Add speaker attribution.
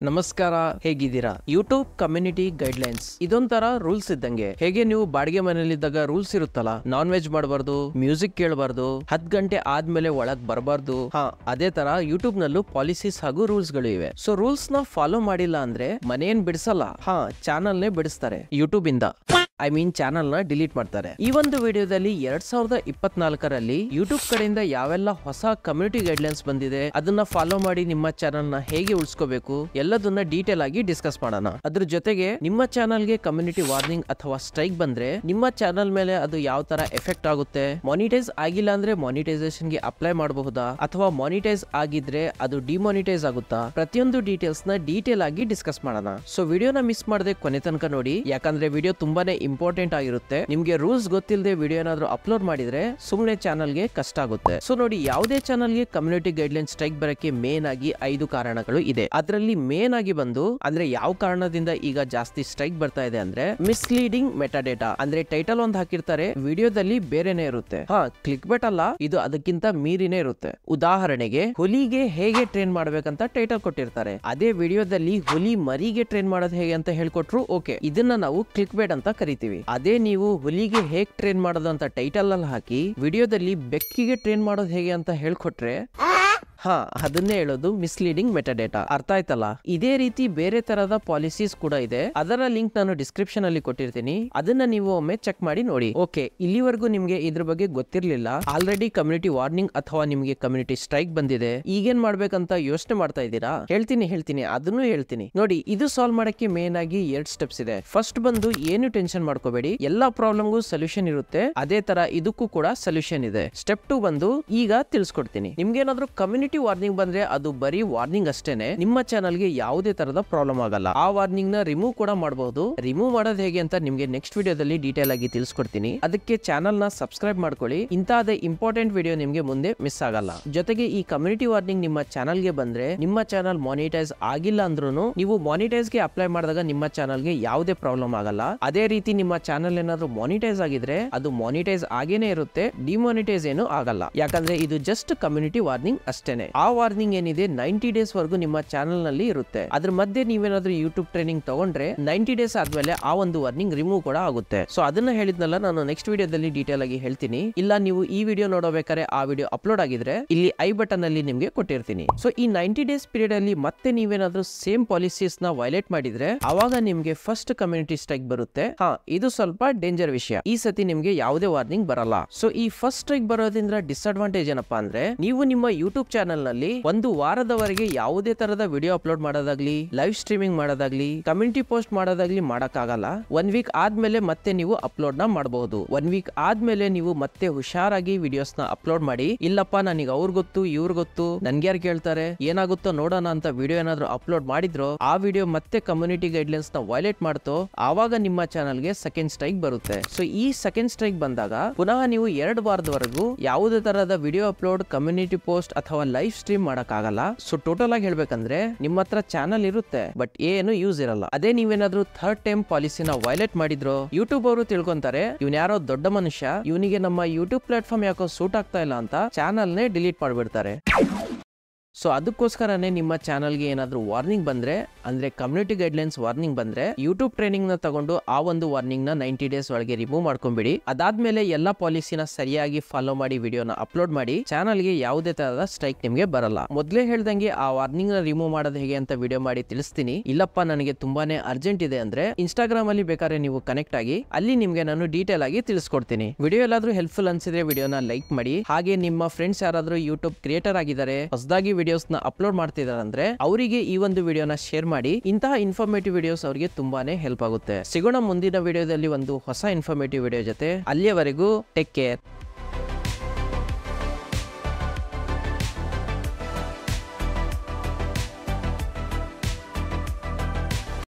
Speaker 1: ನಮಸ್ಕಾರ, ಹೇಗಿದ್ದೀರಾ? YouTube community guidelines ಇದೊಂಥರ ರೂಲ್ಸ್ ಇದ್ದಂಗೆ. ಹೇಗೆ ನೀವು ಬಾಡಿಗೆ ಮನೇಲಿದ್ದಾಗ ರೂಲ್ಸ್ ಇರುತ್ತಲ್ಲ, ನಾನ್ ವೆಜ್ ಮಾಡಬಾರ್ದು, ಮ್ಯೂಸಿಕ್ ಕೇಳಬಾರ್ದು, 10 ಗಂಟೆ ಆದ್ಮೇಲೆ ಒಳಗ್ ಬರಬಾರ್ದು. ಅದೇ ತರ ಯೂಟ್ಯೂಬ್ ನಲ್ಲೂ ಪಾಲಿಸೀಸ್ ಹಾಗೂ ರೂಲ್ಸ್ ಗಳು ಇವೆ. ಸೊ ರೂಲ್ಸ್ ನ ಫಾಲೋ ಮಾಡಿಲ್ಲ ಅಂದ್ರೆ ಮನೇನ್ ಬಿಡಿಸಲ್ಲ, ಚಾನಲ್ ನೇ ಬಿಡಿಸ್ತಾರೆ ಯೂಟ್ಯೂಬ್ ಇಂದ. ಚಾನಲ್ ನ ಡಿಲೀಟ್ ಮಾಡ್ತಾರೆ. ಈ ಒಂದು ವಿಡಿಯೋದಲ್ಲಿ 2024ರಲ್ಲಿ ಯೂಟ್ಯೂಬ್ ಕಡೆಯಿಂದ ಯಾವೆಲ್ಲ ಹೊಸ ಕಮ್ಯುನಿಟಿ ಗೈಡ್ಲೈನ್ಸ್ ಬಂದಿದೆ, ಅದನ್ನ ಫಾಲೋ ಮಾಡಿ ನಿಮ್ಮ ಚಾನಲ್ ನ ಹೇಗೆ ಉಳಿಸ್ಕೋಬೇಕು ಎಲ್ಲದನ್ನ ಡೀಟೇಲ್ ಆಗಿ ಡಿಸ್ಕಸ್ ಮಾಡೋಣ. ಅದ್ರ ಜೊತೆಗೆ ನಿಮ್ಮ ಚಾನಲ್ ಗೆ ಕಮ್ಯುನಿಟಿ ವಾರ್ನಿಂಗ್ ಅಥವಾ ಸ್ಟ್ರೈಕ್ ಬಂದ್ರೆ ನಿಮ್ಮ ಚಾನಲ್ ಮೇಲೆ ಅದು ಯಾವ ತರ ಎಫೆಕ್ಟ್ ಆಗುತ್ತೆ, ಮಾನಿಟೈಸ್ ಆಗಿಲ್ಲ ಅಂದ್ರೆ ಮಾನಿಟೈಸೇಷನ್ ಗೆ ಅಪ್ಲೈ ಮಾಡಬಹುದಾ ಅಥವಾ ಮಾನಿಟೈಸ್ ಆಗಿದ್ರೆ ಅದು ಡಿಮಾನಿಟೈಸ್ ಆಗುತ್ತಾ, ಪ್ರತಿಯೊಂದು ಡೀಟೇಲ್ಸ್ ನ ಡೀಟೇಲ್ ಆಗಿ ಡಿಸ್ಕಸ್ ಮಾಡೋಣ. ಸೊ ವಿಡಿಯೋನ ಮಿಸ್ ಮಾಡದೆ ಕೊನೆ ತನಕ ನೋಡಿ, ಯಾಕಂದ್ರೆ ವಿಡಿಯೋ ತುಂಬಾನೇ ಇಂಪಾರ್ಟೆಂಟ್ ಆಗಿರುತ್ತೆ. ನಿಮ್ಗೆ ರೂಲ್ಸ್ ಗೊತ್ತಿಲ್ಲದೆ ವಿಡಿಯೋ ಏನಾದ್ರು ಅಪ್ಲೋಡ್ ಮಾಡಿದ್ರೆ ಸುಮ್ನೆ ಚಾನಲ್ ಗೆ ಕಷ್ಟ ಆಗುತ್ತೆ. ಸೊ ನೋಡಿ, ಯಾವುದೇ ಚಾನಲ್ ಗೆ ಕಮ್ಯುನಿಟಿ ಗೈಡ್ಲೈನ್ ಸ್ಟ್ರೈಕ್ ಬರಕ್ಕೆ ಮೇನ್ ಆಗಿ 5 ಕಾರಣಗಳು ಇದೆ. ಅದರಲ್ಲಿ ಮೇನ್ ಆಗಿ ಬಂದು ಅಂದ್ರೆ ಯಾವ ಕಾರಣದಿಂದ ಈಗ ಜಾಸ್ತಿ ಸ್ಟ್ರೈಕ್ ಬರ್ತಾ ಇದೆ ಅಂದ್ರೆ ಮಿಸ್ಲೀಡಿಂಗ್ ಮೆಟಾಡೇಟಾ. ಅಂದ್ರೆ ಟೈಟಲ್ ಒಂದ್ ಹಾಕಿರ್ತಾರೆ, ವಿಡಿಯೋದಲ್ಲಿ ಬೇರೆನೆ ಇರುತ್ತೆ. ಕ್ಲಿಕ್ ಬೆಟ್ ಅಲ್ಲ, ಇದು ಅದಕ್ಕಿಂತ ಮೀರಿನೇ ಇರುತ್ತೆ. ಉದಾಹರಣೆಗೆ, ಹುಲಿಗೆ ಹೇಗೆ ಟ್ರೈನ್ ಮಾಡ್ಬೇಕಂತ ಟೈಟಲ್ ಕೊಟ್ಟಿರ್ತಾರೆ. ಅದೇ ವಿಡಿಯೋದಲ್ಲಿ ಹುಲಿ ಮರಿಗೆ ಟ್ರೈನ್ ಮಾಡೋದು ಹೇಗೆ ಅಂತ ಹೇಳ್ಕೊಟ್ರು, ಓಕೆ, ಇದನ್ನ ನಾವು ಕ್ಲಿಕ್ ಬೆಟ್ ಅಂತ ಕರಿತೀವಿ. ಅದೇ ನೀವು ಹುಲಿಗೆ ಹೇಗ್ ಟ್ರೈನ್ ಮಾಡೋದು ಅಂತ ಟೈಟಲ್ ಅಲ್ಲಿ ಹಾಕಿ ವಿಡಿಯೋದಲ್ಲಿ ಬೆಕ್ಕಿಗೆ ಟ್ರೈನ್ ಮಾಡೋದು ಹೇಗೆ ಅಂತ ಹೇಳ್ಕೊಟ್ರೆ ಅದನ್ನೇ ಹೇಳೋದು ಮಿಸ್ಲೀಡಿಂಗ್ ಮೆಟಾಡೇಟಾ. ಅರ್ಥ ಆಯ್ತಲ್ಲ? ಇದೇ ರೀತಿ ಬೇರೆ ತರದ ಪಾಲಿಸೀಸ್ ಕೂಡ ಇದೆ. ಅದರ ಲಿಂಕ್ ನಾನು ಡಿಸ್ಕ್ರಿಪ್ಷನ್ ಅಲ್ಲಿ ಕೊಟ್ಟಿರ್ತೀನಿ, ಅದನ್ನ ನೀವು ಒಮ್ಮೆ ಚೆಕ್ ಮಾಡಿ ನೋಡಿ. ಓಕೆ, ಇಲ್ಲಿವರೆಗೂ ನಿಮ್ಗೆ ಇದ್ರ ಬಗ್ಗೆ ಗೊತ್ತಿರ್ಲಿಲ್ಲ, ಆಲ್ರೆಡಿ ಕಮ್ಯುನಿಟಿ ವಾರ್ನಿಂಗ್ ಅಥವಾ ನಿಮ್ಗೆ ಕಮ್ಯುನಿಟಿ ಸ್ಟ್ರೈಕ್ ಬಂದಿದೆ, ಈಗೇನ್ ಮಾಡ್ಬೇಕಂತ ಯೋಚನೆ ಮಾಡ್ತಾ ಇದ್ದೀರಾ? ಹೇಳ್ತೀನಿ, ಅದನ್ನು ಹೇಳ್ತೀನಿ ನೋಡಿ. ಇದು ಸಾಲ್ವ್ ಮಾಡಕ್ಕೆ ಮೇನ್ ಆಗಿ 2 ಸ್ಟೆಪ್ಸ್ ಇದೆ. ಫಸ್ಟ್ ಬಂದು ಏನು ಟೆನ್ಷನ್ ಮಾಡ್ಕೋಬೇಡಿ, ಎಲ್ಲಾ ಪ್ರಾಬ್ಲಮ್ಗೂ ಸೊಲ್ಯೂಷನ್ ಇರುತ್ತೆ. ಅದೇ ತರ ಇದಕ್ಕೂ ಕೂಡ ಸೊಲ್ಯೂಷನ್ ಇದೆ. ಸ್ಟೆಪ್ 2 ಬಂದು ಈಗ ತಿಳಿಸ್ಕೊಡ್ತೀನಿ. ನಿಮ್ಗೇನಾದ್ರೂ ಕಮ್ಯುನಿಟಿ ವಾರ್ನಿಂಗ್ ಬಂದ್ರೆ ಅದು ಬರೀ ವಾರ್ನಿಂಗ್ ಅಷ್ಟೇನೆ, ನಿಮ್ಮ ಚಾನಲ್ ಗೆ ಯಾವುದೇ ತರದ ಪ್ರಾಬ್ಲಮ್ ಆಗಲ್ಲ. ಆ ವಾರ್ನಿಂಗ್ ನ ರಿಮೂವ್ ಕೂಡ ಮಾಡಬಹುದು. ರಿಮೂವ್ ಮಾಡೋದು ಹೇಗೆ ಅಂತ ನಿಮ್ಗೆ ನೆಕ್ಸ್ಟ್ ವಿಡಿಯೋದಲ್ಲಿ ಡೀಟೇಲ್ ಆಗಿ ತಿಳಿಸ್ಕೊಡ್ತೀನಿ. ಅದಕ್ಕೆ ಚಾನಲ್ ನ ಸಬ್ಸ್ಕ್ರೈಬ್ ಮಾಡ್ಕೊಳ್ಳಿ, ಇಂತಹದೇ ಇಂಪಾರ್ಟೆಂಟ್ ವಿಡಿಯೋ ನಿಮ್ಗೆ ಮುಂದೆ ಮಿಸ್ ಆಗಲ್ಲ. ಜೊತೆಗೆ ಈ ಕಮ್ಯುನಿಟಿ ವಾರ್ನಿಂಗ್ ನಿಮ್ಮ ಚಾನಲ್ ಗೆ ಬಂದ್ರೆ ನಿಮ್ಮ ಚಾನಲ್ ಮಾನಿಟೈಸ್ ಆಗಿಲ್ಲ ಅಂದ್ರೂ ನೀವು ಮಾನಿಟೈಸ್ ಗೆ ಅಪ್ಲೈ ಮಾಡಿದಾಗ ನಿಮ್ಮ ಚಾನಲ್ ಗೆ ಯಾವುದೇ ಪ್ರಾಬ್ಲಮ್ ಆಗಲ್ಲ. ಅದೇ ರೀತಿ ನಿಮ್ಮ ಚಾನಲ್ ಏನಾದ್ರೂ ಮಾನಿಟೈಸ್ ಆಗಿದ್ರೆ ಅದು ಮಾನಿಟೈಸ್ ಆಗೇನೆ ಇರುತ್ತೆ, ಡಿಮಾನಿಟೈಸ್ ಏನು ಆಗಲ್ಲ. ಯಾಕಂದ್ರೆ ಇದು ಜಸ್ಟ್ ಕಮ್ಯುನಿಟಿ ವಾರ್ನಿಂಗ್ ಅಷ್ಟೇನೆ. ಆ ವಾರ್ನಿಂಗ್ ಏನಿದೆ 90 ಡೇಸ್ ವರೆಗೂ ನಿಮ್ಮ ಚಾನಲ್ ನಲ್ಲಿ ಇರುತ್ತೆ. ಅದ್ರ ಮಧ್ಯೆ ನೀವೇನಾದ್ರೂ ಯೂಟ್ಯೂಬ್ ಟ್ರೈನಿಂಗ್ ತಗೊಂಡ್ರೆ 90 ಡೇಸ್ ಆದ್ಮೇಲೆ ಆ ಒಂದು ವಾರ್ನಿಂಗ್ ರಿಮೂವ್ ಕೂಡ ಆಗುತ್ತೆ. ಸೊ ಅದನ್ನ ಹೇಳಿದ್ನಲ್ಲ, ನಾನು ನೆಕ್ಸ್ಟ್ ವಿಡಿಯೋದಲ್ಲಿ ಡೀಟೇಲ್ ಆಗಿ ಹೇಳ್ತೀನಿ. ಇಲ್ಲ ನೀವು ಈ ವಿಡಿಯೋ ನೋಡಬೇಕಾದ್ರೆ ಆ ವಿಡಿಯೋ ಅಪ್ಲೋಡ್ ಆಗಿದ್ರೆ ಇಲ್ಲಿ ಐ ಬಟನ್ ಅಲ್ಲಿ ನಿಮ್ಗೆ ಕೊಟ್ಟಿರ್ತೀನಿ. ಸೊ ಈ 90 ಡೇಸ್ ಪೀರಿಯಡ್ ಅಲ್ಲಿ ಮತ್ತೆ ನೀವೇನಾದ್ರೂ ಸೇಮ್ ಪಾಲಿಸೀಸ್ ನ ವೈಲೇಟ್ ಮಾಡಿದ್ರೆ ಅವಾಗ ನಿಮ್ಗೆ ಫಸ್ಟ್ ಕಮ್ಯುನಿಟಿ ಸ್ಟ್ರೈಕ್ ಬರುತ್ತೆ. ಇದು ಸ್ವಲ್ಪ ಡೇಂಜರ್ ವಿಷಯ. ಈ ಸತಿ ನಿಮ್ಗೆ ಯಾವುದೇ ವಾರ್ನಿಂಗ್ ಬರಲ್ಲ. ಸೊ ಈ ಫಸ್ಟ್ ಸ್ಟ್ರೈಕ್ ಬರೋದ್ರಿಂದ ಡಿಸ್ಅಡ್ವಾಂಟೇಜ್ ಏನಪ್ಪಾ ಅಂದ್ರೆ, ನೀವು ನಿಮ್ಮ ಯೂಟ್ಯೂಬ್ ಚಾನಲ್ ನಲ್ಲಿ 1 ವಾರದವರೆಗೆ ಯಾವುದೇ ತರದ ವಿಡಿಯೋ ಅಪ್ಲೋಡ್ ಮಾಡೋದಾಗ್ಲಿ, ಲೈವ್ ಸ್ಟ್ರೀಮಿಂಗ್ ಮಾಡೋದಾಗ್ಲಿ, ಕಮ್ಯುನಿಟಿ ಪೋಸ್ಟ್ ಮಾಡೋದಾಗ್ಲಿ ಮಾಡಕ್ಕಾಗಲ್ಲ. 1 ವೀಕ್ ಆದ್ಮೇಲೆ ಮತ್ತೆ ನೀವು ಅಪ್ಲೋಡ್ ನ ಮಾಡಬಹುದು. 1 ವೀಕ್ ಆದ್ಮೇಲೆ ನೀವು ಮತ್ತೆ ಹುಷಾರಾಗಿ ವಿಡಿಯೋಸ್ ನ ಅಪ್ಲೋಡ್ ಮಾಡಿ, ಇಲ್ಲಪ್ಪ ನನಗೆ ಅವ್ರ ಗೊತ್ತು ಇವ್ರ ಗೊತ್ತು ನನ್ಗ್ಯಾರು ಕೇಳ್ತಾರೆ ಏನಾಗುತ್ತೋ ನೋಡೋಣ ಅಂತ ವಿಡಿಯೋ ಏನಾದ್ರು ಅಪ್ಲೋಡ್ ಮಾಡಿದ್ರು, ಆ ವಿಡಿಯೋ ಮತ್ತೆ ಕಮ್ಯುನಿಟಿ ಗೈಡ್ಲೈನ್ಸ್ ನ ವೈಲೇಟ್ ಮಾಡ್ತೋ, ಆವಾಗ ನಿಮ್ಮ ಚಾನಲ್ ಗೆ ಸೆಕೆಂಡ್ ಸ್ಟ್ರೈಕ್ ಬರುತ್ತೆ. ಸೊ ಈ ಸೆಕೆಂಡ್ ಸ್ಟ್ರೈಕ್ ಬಂದಾಗ ಪುನಃ ನೀವು 2 ವಾರದವರೆಗೂ ಯಾವುದೇ ತರಹದ ವಿಡಿಯೋ ಅಪ್ಲೋಡ್, ಕಮ್ಯುನಿಟಿ ಪೋಸ್ಟ್ ಅಥವಾ ಲೈವ್ ಸ್ಟ್ರೀಮ್ ಮಾಡಕ್ ಆಗಲ್ಲ. ಸೊ ಟೋಟಲ್ ಆಗಿ ಹೇಳ್ಬೇಕಂದ್ರೆ ನಿಮ್ಮ ಹತ್ರ ಚಾನಲ್ ಇರುತ್ತೆ, ಬಟ್ ಏನು ಯೂಸ್ ಇರಲ್ಲ. ಅದೇ ನೀವೇನಾದ್ರೂ ಥರ್ಡ್ ಟೈಮ್ ಪಾಲಿಸಿನ ವೈಲೇಟ್ ಮಾಡಿದ್ರು, ಯೂಟ್ಯೂಬ್ ಅವರು ತಿಳ್ಕೊಂತಾರೆ ಇವನ್ ಯಾರೋ ದೊಡ್ಡ ಮನುಷ್ಯ, ಇವನಿಗೆ ನಮ್ಮ ಯೂಟ್ಯೂಬ್ ಪ್ಲಾಟ್ಫಾರ್ಮ್ ಯಾಕೋ ಸೂಟ್ ಆಗ್ತಾ ಇಲ್ಲ ಅಂತ ಚಾನಲ್ ನೇ ಡಿಲೀಟ್ ಮಾಡ್ಬಿಡ್ತಾರೆ. ಸೊ ಅದಕ್ಕೋಸ್ಕರನೇ ನಿಮ್ಮ ಚಾನಲ್ಗೆ ಏನಾದ್ರೂ ವಾರ್ನಿಂಗ್ ಬಂದ್ರೆ, ಅಂದ್ರೆ ಕಮ್ಯುನಿಟಿ ಗೈಡ್ಲೈನ್ಸ್ ವಾರ್ನಿಂಗ್ ಬಂದ್ರೆ, ಯೂಟ್ಯೂಬ್ ಟ್ರೈನಿಂಗ್ ನ ತಗೊಂಡು ಆ ಒಂದು ವಾರ್ನಿಂಗ್ ನ 90 ಡೇಸ್ ಒಳಗೆ ರಿಮೂವ್ ಮಾಡ್ಕೊಂಡ್ಬಿಡಿ. ಅದಾದ್ಮೇಲೆ ಎಲ್ಲಾ ಪಾಲಿಸಿನ ಸರಿಯಾಗಿ ಫಾಲೋ ಮಾಡಿ ವಿಡಿಯೋನ ಅಪ್ಲೋಡ್ ಮಾಡಿ, ಚಾನಲ್ಗೆ ಯಾವುದೇ ತರಹದ ಸ್ಟ್ರೈಕ್ ನಿಮ್ಗೆ ಬರಲ್ಲ. ಮೊದ್ಲೇ ಹೇಳ್ದಂಗೆ ಆ ವಾರ್ನಿಂಗ್ ನ ರಿಮೂವ್ ಮಾಡೋದು ಹೇಗೆ ಅಂತ ವಿಡಿಯೋ ಮಾಡಿ ತಿಳಿಸ್ತೀನಿ. ಇಲ್ಲಪ್ಪ ನನಗೆ ತುಂಬಾನೇ ಅರ್ಜೆಂಟ್ ಇದೆ ಅಂದ್ರೆ ಇನ್ಸ್ಟಾಗ್ರಾಮ್ ಅಲ್ಲಿ ಬೇಕಾದ್ರೆ ನೀವು ಕನೆಕ್ಟ್ ಆಗಿ, ಅಲ್ಲಿ ನಿಮ್ಗೆ ನಾನು ಡೀಟೇಲ್ ಆಗಿ ತಿಳಿಸ್ಕೊಡ್ತೀನಿ. ವಿಡಿಯೋ ಎಲ್ಲಾದ್ರೂ ಹೆಲ್ಪ್ಫುಲ್ ಅನ್ಸಿದ್ರೆ ವಿಡಿಯೋನ ಲೈಕ್ ಮಾಡಿ. ಹಾಗೆ ನಿಮ್ಮ ಫ್ರೆಂಡ್ಸ್ ಯಾರಾದ್ರೂ ಯೂಟ್ಯೂಬ್ ಕ್ರಿಯೇಟರ್ ಆಗಿದ್ದಾರೆ, ಹೊಸದಾಗಿ ವಿಡಿಯೋಸ್ ನ ಅಪ್ಲೋಡ್ ಮಾಡ್ತಿದ್ದಾರೆ ಅಂದ್ರೆ ಅವರಿಗೆ ಈ ಒಂದು ವಿಡಿಯೋನ ಶೇರ್ ಮಾಡಿ. ಇಂತಹ ಇನ್ಫಾರ್ಮೇಟಿವ್ ವಿಡಿಯೋಸ್ ಅವರಿಗೆ ತುಂಬಾನೇ ಹೆಲ್ಪ್ ಆಗುತ್ತೆ. ಸಿಗೋಣ ಮುಂದಿನ ವಿಡಿಯೋದಲ್ಲಿ ಒಂದು ಹೊಸ ಇನ್ಫಾರ್ಮೇಟಿವ್ ವಿಡಿಯೋ ಜೊತೆ. ಅಲ್ಲಿಯವರೆಗೂ ಟೇಕ್ ಕೇರ್.